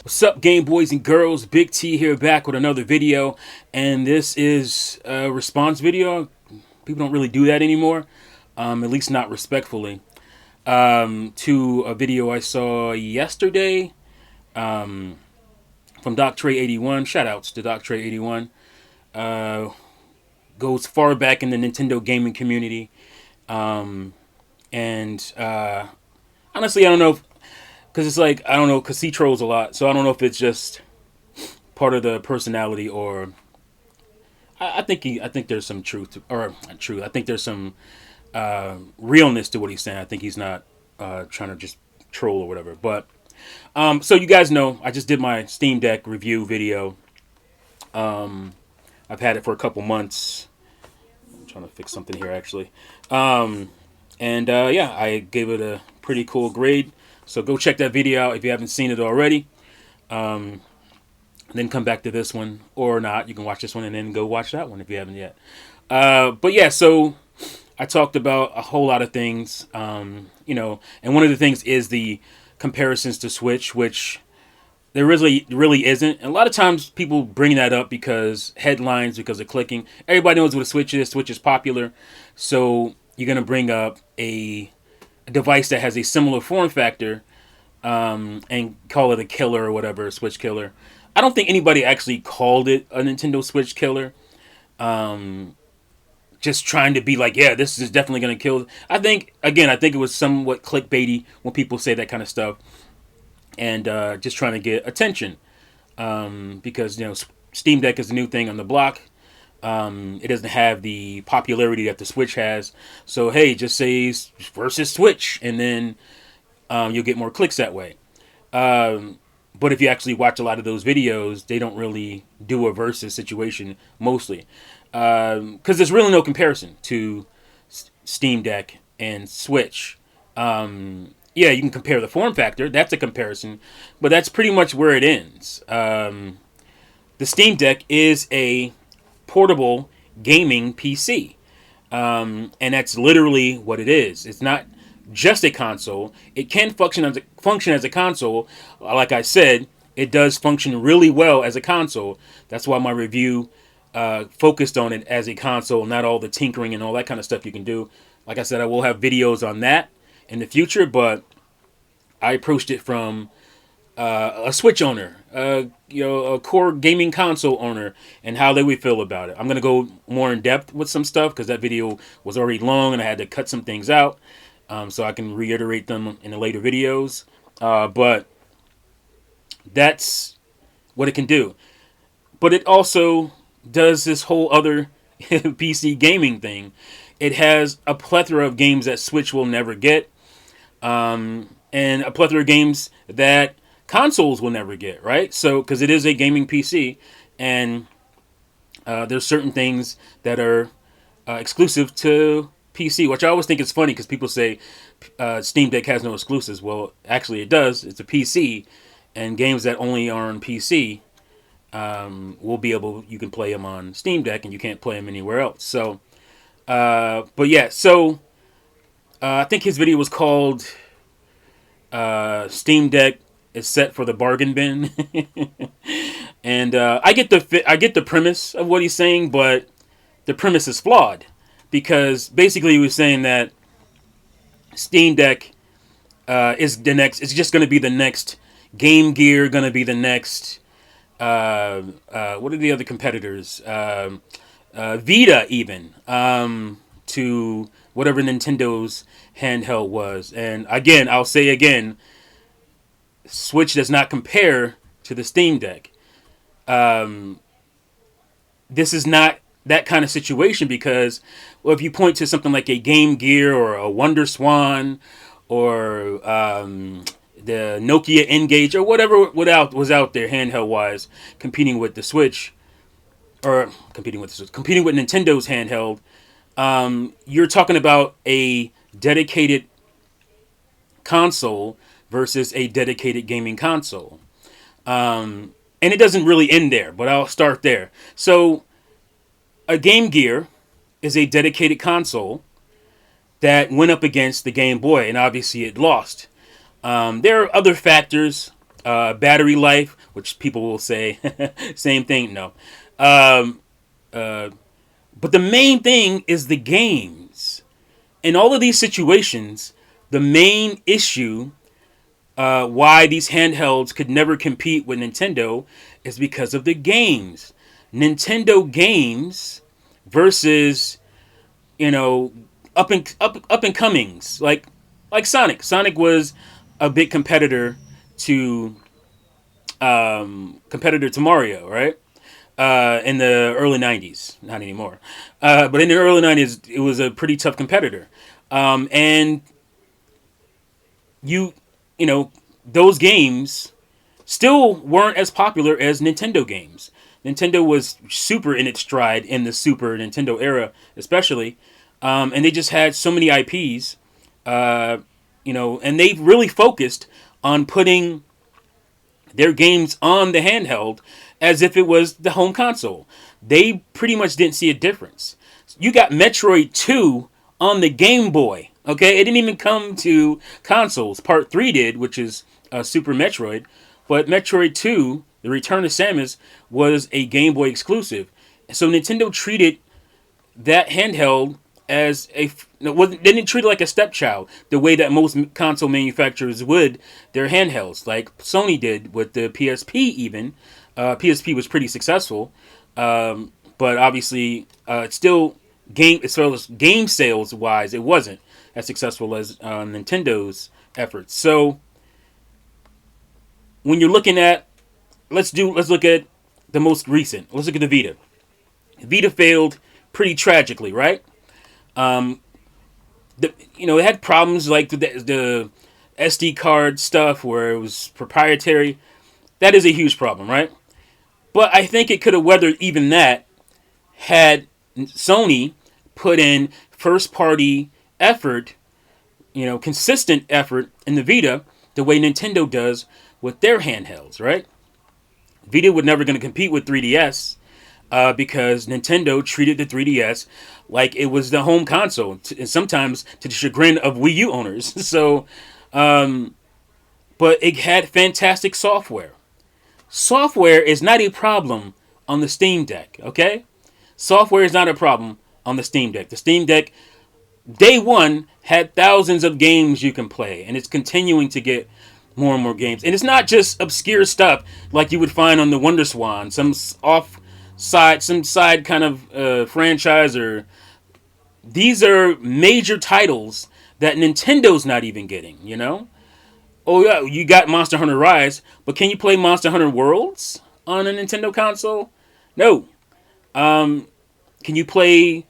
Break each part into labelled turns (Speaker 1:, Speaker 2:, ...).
Speaker 1: What's up, Game Boys and Girls? Big T here, back with another video, and this is a response video. People don't really do that anymore, at least not respectfully, to a video I saw yesterday from Doc Trey 81. Shoutouts to Doc Trey 81. Goes far back in the Nintendo gaming community, and honestly, I don't know. Because it's like, I don't know, because he trolls a lot. So I don't know if it's just part of the personality or... I think there's some truth, or not truth. I think there's some realness to what he's saying. I think he's not trying to just troll or whatever. But, so you guys know, I just did my Steam Deck review video. I've had it for a couple months. I'm trying to fix something here, actually. Yeah, I gave it a pretty cool grade. So go check that video out if you haven't seen it already. Then come back to this one, or not. You can watch this one and then go watch that one if you haven't yet. But yeah, so I talked about a whole lot of things, and one of the things is the comparisons to Switch, which there really isn't. And a lot of times people bring that up because headlines, because of clicking. Everybody knows what a Switch is. Switch is popular, so you're gonna bring up a device that has a similar form factor, and call it a killer or whatever, a Switch killer. I don't think anybody actually called it a Nintendo Switch killer. Just trying to be like, yeah, this is definitely going to kill. I think it was somewhat clickbaity when people say that kind of stuff, and just trying to get attention, because Steam Deck is the new thing on the block. It doesn't have the popularity that the Switch has. So, hey, just say versus Switch, and then you'll get more clicks that way. But if you actually watch a lot of those videos, they don't really do a versus situation, mostly. Because there's really no comparison to Steam Deck and Switch. Yeah, you can compare the form factor. That's a comparison. But that's pretty much where it ends. The Steam Deck is a portable gaming PC. And that's literally what it is. It's not just a console. It can function as a console. Like I said, it does function really well as a console. That's why my review focused on it as a console, not all the tinkering and all that kind of stuff you can do. Like I said, I will have videos on that in the future, but I approached it from a Switch owner, a core gaming console owner, and how they would feel about it. I'm gonna go more in depth with some stuff because that video was already long and I had to cut some things out, so I can reiterate them in the later videos. But that's what it can do. But it also does this whole other PC gaming thing. It has a plethora of games that Switch will never get, and a plethora of games that consoles will never get, right? So, because it is a gaming PC, and there's certain things that are exclusive to PC, which I always think is funny because people say Steam Deck has no exclusives. Well, actually, it does. It's a PC, and games that only are on PC you can play them on Steam Deck, and you can't play them anywhere else. So, but yeah, so I think his video was called Steam Deck is set for the bargain bin. And I get the premise of what he's saying, but the premise is flawed because basically he was saying that Steam Deck is the next. It's just going to be the next Game Gear, going to be the next. What are the other competitors? Vita, even, to whatever Nintendo's handheld was. And again, I'll say again, Switch does not compare to the Steam Deck. This is not that kind of situation because, well, if you point to something like a Game Gear or a Wonder Swan or the Nokia N-Gage or whatever was out there handheld wise, competing with Nintendo's handheld, you're talking about a dedicated console versus a dedicated gaming console. And it doesn't really end there, but I'll start there. So a Game Gear is a dedicated console that went up against the Game Boy, and obviously it lost. There are other factors battery life, which people will say same thing. No, um, uh, but the main thing is the games. In all of these situations, the main issue why these handhelds could never compete with Nintendo is because of the games. Nintendo games versus up and comings like Sonic. Sonic was a big to competitor to Mario, right? In the early '90s, not anymore, but in the early '90s, it was a pretty tough competitor, and you you know those games still weren't as popular as Nintendo games. Nintendo was super in its stride in the Super Nintendo era, especially, and they just had so many IPs, and they really focused on putting their games on the handheld as if it was the home console. They pretty much didn't see a difference. You got Metroid 2 on the Game Boy. Okay, it didn't even come to consoles. Part 3 did, which is Super Metroid. But Metroid 2, The Return of Samus, was a Game Boy exclusive. So Nintendo treated that handheld as they didn't treat it like a stepchild the way that most console manufacturers would their handhelds, like Sony did with the PSP. Even PSP was pretty successful, but obviously it's still game as far as game sales wise, it wasn't as successful as Nintendo's efforts. So when you're looking at let's look at the most recent. Let's look at the Vita. Vita failed pretty tragically, right? It had problems like the SD card stuff where it was proprietary. That is a huge problem, right? But I think it could have weathered even that had Sony put in first party effort, consistent effort in the Vita the way Nintendo does with their handhelds, right? Vita was never going to compete with 3DS because Nintendo treated the 3DS like it was the home console, and sometimes to the chagrin of Wii U owners. So, but it had fantastic software. Software is not a problem on the Steam Deck, okay? Software is not a problem on the Steam Deck. The Steam Deck, day one, had thousands of games you can play, and it's continuing to get more and more games. And it's not just obscure stuff like you would find on the WonderSwan, some side kind of franchise, or these are major titles that Nintendo's not even getting. Oh yeah, you got Monster Hunter Rise, but can you play Monster Hunter Worlds on a Nintendo console? No. Can you play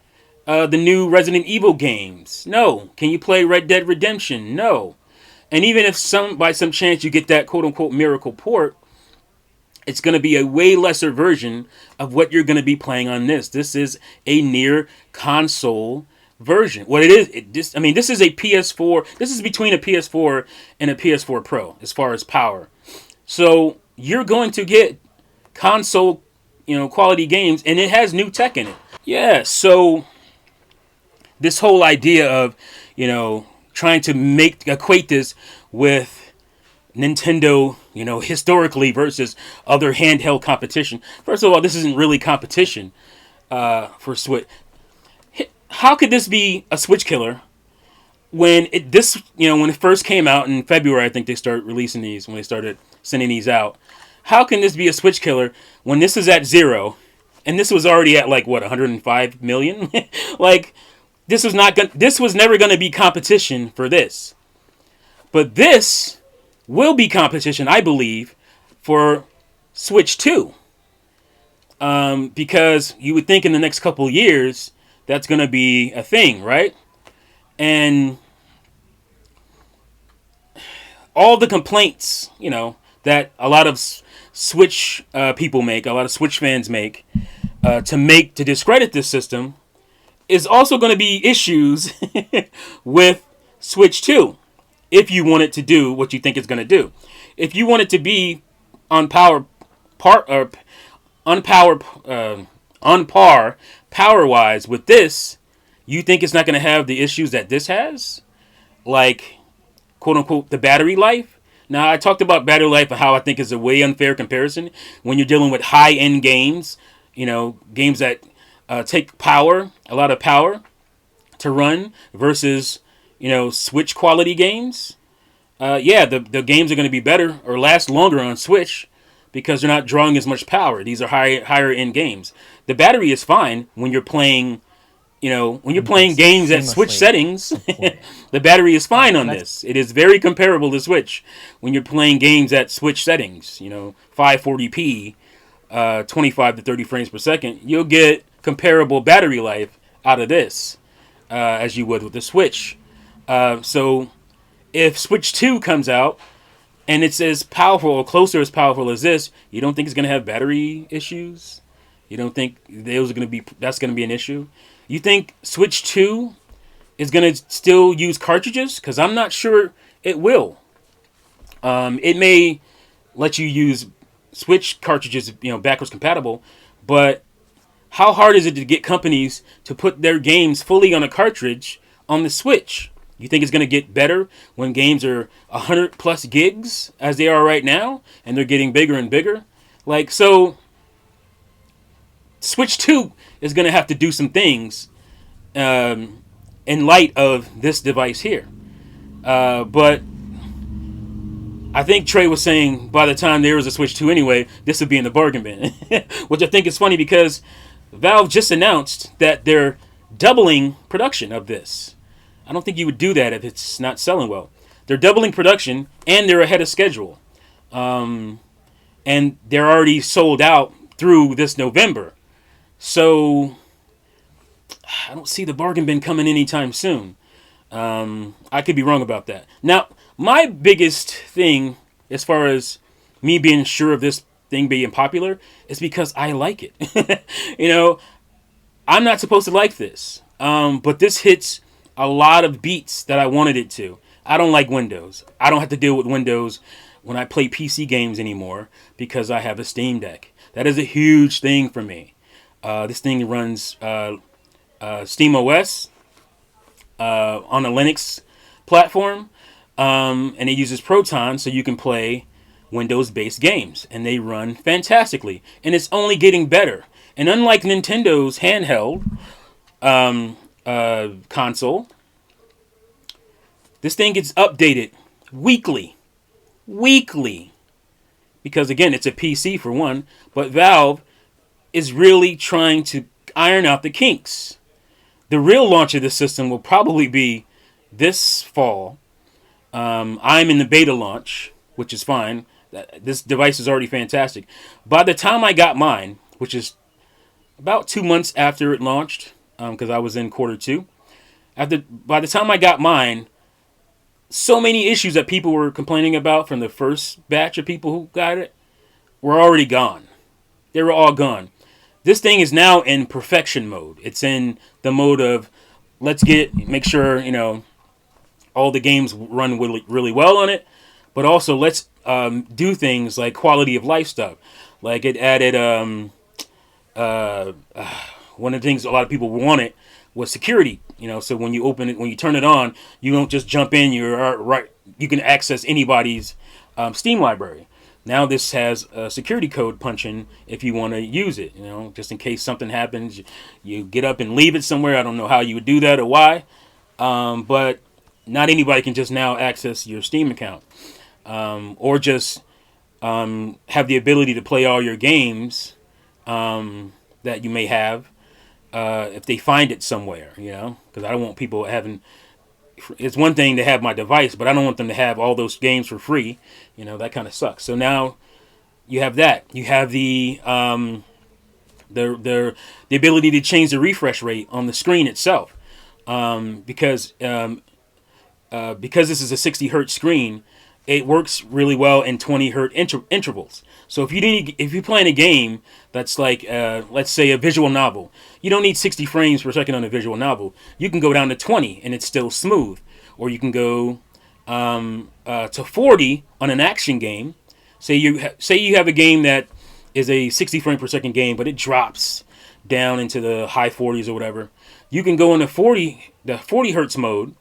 Speaker 1: the new Resident Evil games? No. Can you play Red Dead Redemption? No. And even if by some chance you get that quote unquote miracle port, it's going to be a way lesser version of what you're going to be playing on this. This is a near console version. What it is, this is a PS4. This is between a PS4 and a PS4 Pro as far as power. So you're going to get console, quality games, and it has new tech in it. Yeah. So this whole idea of, trying to equate this with Nintendo, historically versus other handheld competition. First of all, this isn't really competition for Switch. How could this be a Switch killer when when it first came out in February? I think they started releasing these when they started sending these out. How can this be a Switch killer when this is at 0, and this was already at 105 million? This was never going to be competition for this. But this will be competition, I believe, for Switch 2. Because you would think in the next couple years, that's going to be a thing, right? And all the complaints, that a lot of Switch people make, a lot of Switch fans make, to discredit this system, is also going to be issues with Switch 2. If you want it to do what you think it's going to do. If you want it to be on par power-wise with this, you think it's not going to have the issues that this has? Like, quote-unquote, the battery life? Now, I talked about battery life and how I think is a way unfair comparison when you're dealing with high end games, games that take power, a lot of power to run versus, Switch quality games. Yeah, the games are going to be better or last longer on Switch because they're not drawing as much power. These are higher end games. The battery is fine when you're playing. When you're playing games at Switch settings, the battery is fine on this. It is very comparable to Switch when you're playing games at Switch settings. 540p, 25 to 30 frames per second. You'll get comparable battery life out of this as you would with the Switch. So if Switch 2 comes out and it's as powerful or closer as powerful as this, you don't think it's going to have battery issues? You don't think that's going to be an issue? You think Switch 2 is going to still use cartridges? Because I'm not sure it will. It may let you use Switch cartridges, backwards compatible, but how hard is it to get companies to put their games fully on a cartridge on the Switch? You think it's going to get better when games are 100 plus gigs as they are right now, and they're getting bigger and bigger? Switch 2 is going to have to do some things in light of this device here. But I think Trey was saying by the time there was a Switch 2 anyway, this would be in the bargain bin. Which I think is funny because Valve just announced that they're doubling production of this. I don't think you would do that if it's not selling well. They're doubling production and they're ahead of schedule. And they're already sold out through this November. So I don't see the bargain bin coming anytime soon. I could be wrong about that. Now, my biggest thing as far as me being sure of this thing being popular is because I like it. I'm not supposed to like this. But this hits a lot of beats that I wanted it to. I don't like Windows. I don't have to deal with Windows when I play PC games anymore because I have a Steam Deck. That is a huge thing for me. This thing runs Steam OS on a Linux platform, and it uses Proton so you can play Windows-based games, and they run fantastically. And it's only getting better. And unlike Nintendo's handheld console, this thing gets updated weekly. Because again, it's a PC for one, but Valve is really trying to iron out the kinks. The real launch of this system will probably be this fall. I'm in the beta launch, which is fine. This device is already fantastic. By the time I got mine, which is about 2 months after it launched, because I was in quarter 2. By the time I got mine, so many issues that people were complaining about from the first batch of people who got it were already gone. They were all gone. This thing is now in perfection mode. It's in the mode of make sure, all the games run really, really well on it, but also let's do things like quality of life stuff. Like it added one of the things a lot of people wanted was security. So when you open it, when you turn it on, you don't just jump in. You can access anybody's Steam library. Now this has a security code punch-in if you want to use it. Just in case something happens, you get up and leave it somewhere. I don't know how you would do that or why, but not anybody can just now access your Steam account, or just have the ability to play all your games that you may have. If they find it somewhere, because I don't want people having. It's one thing to have my device, but I don't want them to have all those games for free. That kind of sucks. So now you have that. You have the ability to change the refresh rate on the screen itself, because this is a 60 hertz screen. It works really well in 20 hertz intervals. So if you're playing a game that's like, let's say a visual novel, you don't need 60 frames per second on a visual novel. You can go down to 20 and it's still smooth. Or you can go to 40 on an action game. Say you have a game that is a 60 frame per second game, but it drops down into the high 40s or whatever. You can go into the 40 hertz mode,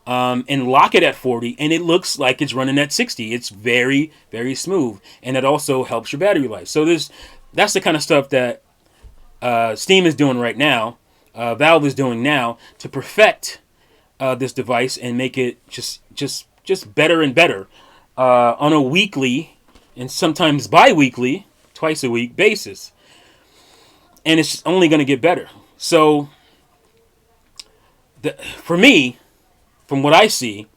Speaker 1: and lock it at 40, and it looks like it's running at 60. It's very, very smooth, and it also helps your battery life. So that's the kind of stuff that Steam is doing right now, Valve is doing now to perfect this device and make it just better and better on a weekly and sometimes bi-weekly, twice a week basis. And it's only going to get better. So for me, from what I see,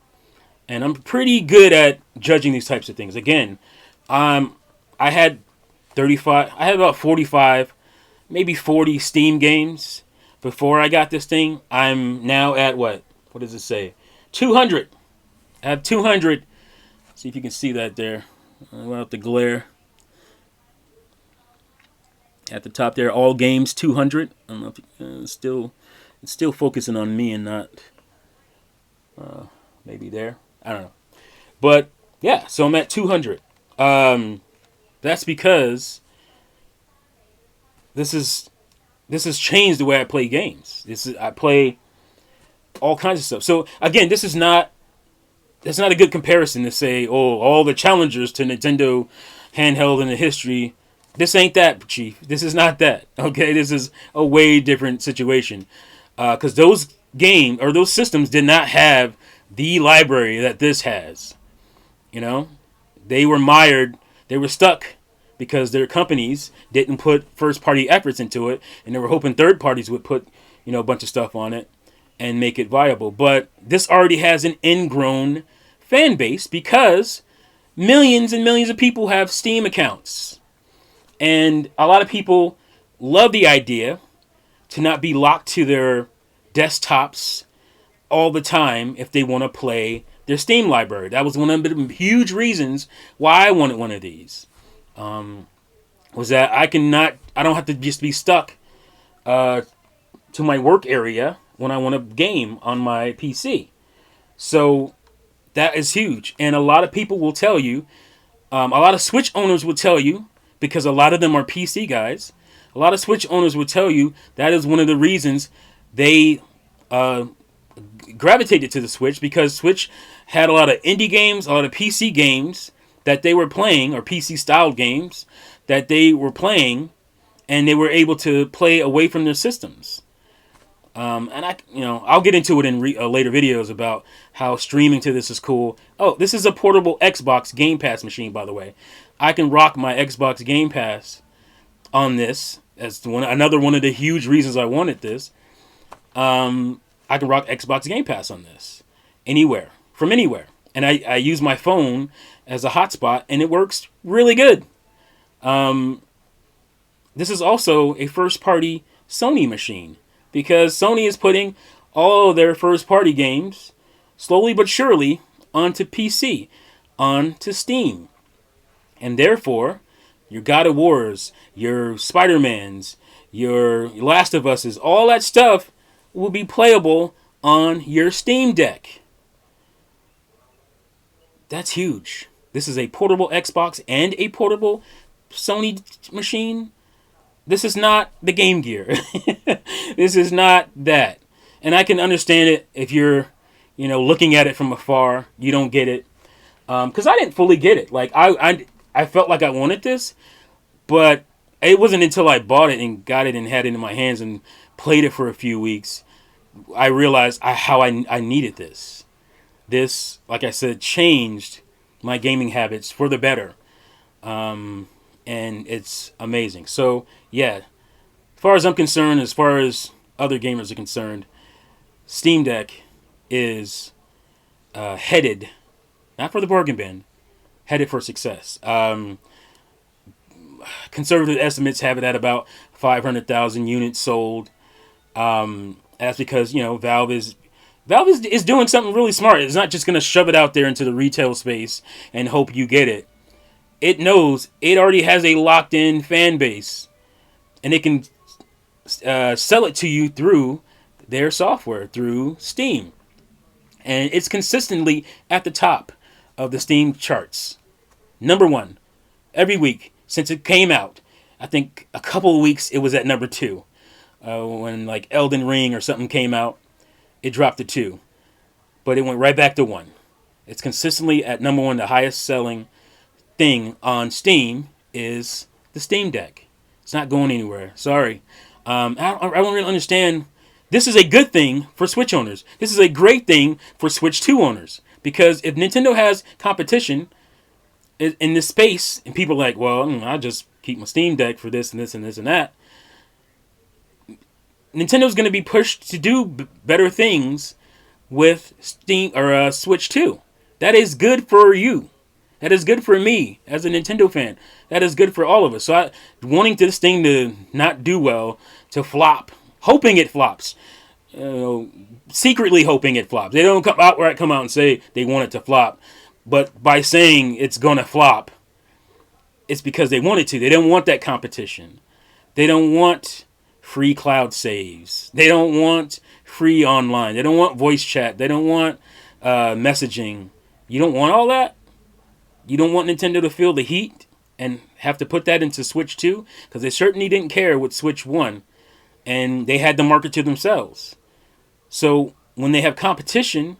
Speaker 1: and I'm pretty good at judging these types of things. Again, I had 35, I had about 45, maybe 40 Steam games before I got this thing. I'm now at what? What does it say? 200. I have 200. See if you can see that there. I went out the glare. At the top there, all games 200. I don't know if it's still focusing on me and not maybe there. I don't know. But yeah, so I'm at 200. That's because this has changed the way I play games. I play all kinds of stuff. So again, that's not a good comparison to say, oh, all the challengers to Nintendo handheld in the history. This ain't that, Chief. This is not that. Okay, this is a way different situation. Because those games or those systems did not have the library that this has. You know, they were mired. They were stuck because their companies didn't put first-party efforts into it, and they were hoping third parties would put, a bunch of stuff on it and make it viable. But this already has an ingrown fan base because millions and millions of people have Steam accounts. And a lot of people love the idea to not be locked to their desktops all the time if they want to play their Steam library. That was one of the huge reasons why I wanted one of these. Was that I don't have to just be stuck to my work area when I want to game on my PC. So that is huge. And a lot of people will tell you, a lot of Switch owners will tell you, because a lot of them are PC guys, a lot of Switch owners will tell you that is one of the reasons they gravitated to the Switch, because Switch had a lot of indie games, a lot of PC games that they were playing, or PC-styled games that they were playing, and they were able to play away from their systems. And I'll get into it in later videos about how streaming to this is cool. Oh, this is a portable Xbox Game Pass machine, by the way. I can rock my Xbox Game Pass on this. That's another one of the huge reasons I wanted this. I can rock Xbox Game Pass on this anywhere, from anywhere, and I use my phone as a hotspot, and it works really good. This is also a first-party Sony machine, because Sony is putting all of their first-party games, slowly but surely, onto PC, onto Steam. And therefore, your God of Wars, your Spider-Mans, your Last of Us's, all that stuff will be playable on your Steam Deck. That's huge. This is a portable Xbox and a portable Sony machine. This is not the Game Gear. This is not that. And I can understand it if you're, looking at it from afar. You don't get it. Because I didn't fully get it. Like, I felt like I wanted this, but it wasn't until I bought it and got it and had it in my hands and played it for a few weeks, I realized how I needed this. This, like I said, changed my gaming habits for the better. And it's amazing. So, yeah, as far as I'm concerned, as far as other gamers are concerned, Steam Deck is headed, not for the bargain bin, headed for success. Conservative estimates have it at about 500,000 units sold. That's because, Valve is doing something really smart. It's not just going to shove it out there into the retail space and hope you get it. It knows it already has a locked-in fan base, and it can sell it to you through their software, through Steam. And it's consistently at the top of the Steam charts. Number one, every week since it came out. I think a couple of weeks it was at number 2. When like Elden Ring or something came out, it dropped to 2. but it went right back to 1. It's consistently at number 1. The highest selling thing on Steam is the Steam Deck. It's not going anywhere. Sorry. I don't really understand. This is a good thing for Switch owners. This is a great thing for Switch 2 owners. Because if Nintendo has competition in this space, and people are like, well, I'll just keep my Steam Deck for this and this and this and that. Nintendo's going to be pushed to do better things with Steam or Switch 2. That is good for you. That is good for me as a Nintendo fan. That is good for all of us. So wanting this thing to not do well, to flop, hoping it flops, secretly hoping it flops. They don't come out and say they want it to flop, but by saying it's gonna flop, it's because they want it to. They don't want that competition. They don't want free cloud saves. They don't want free online. They don't want voice chat. They don't want messaging. You don't want all that? You don't want Nintendo to feel the heat and have to put that into Switch 2? Because they certainly didn't care with Switch 1. And they had to market to themselves. So when they have competition,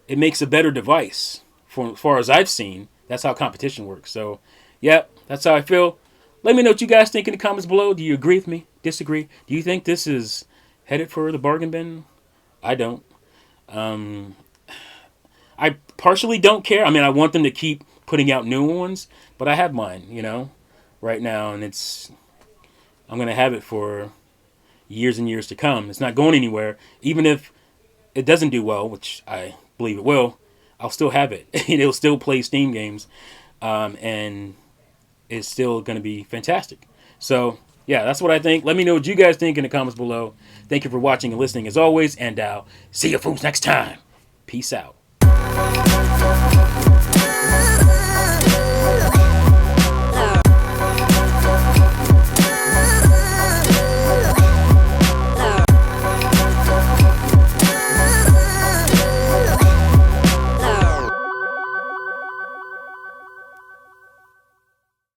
Speaker 1: it makes a better device. As far as I've seen, that's how competition works. So, yeah, that's how I feel. Let me know what you guys think in the comments below. Do you agree with me? Disagree? Do you think this is headed for the bargain bin? I don't. I partially don't care. I mean, I want them to keep putting out new ones, but I have mine, right now, and I'm going to have it for years and years to come. It's not going anywhere. Even if it doesn't do well, which I believe it will, I'll still have it. It'll still play Steam games, and it's still going to be fantastic. So, yeah, that's what I think. Let me know what you guys think in the comments below. Thank you for watching and listening as always, and I'll see you fools next time. Peace out.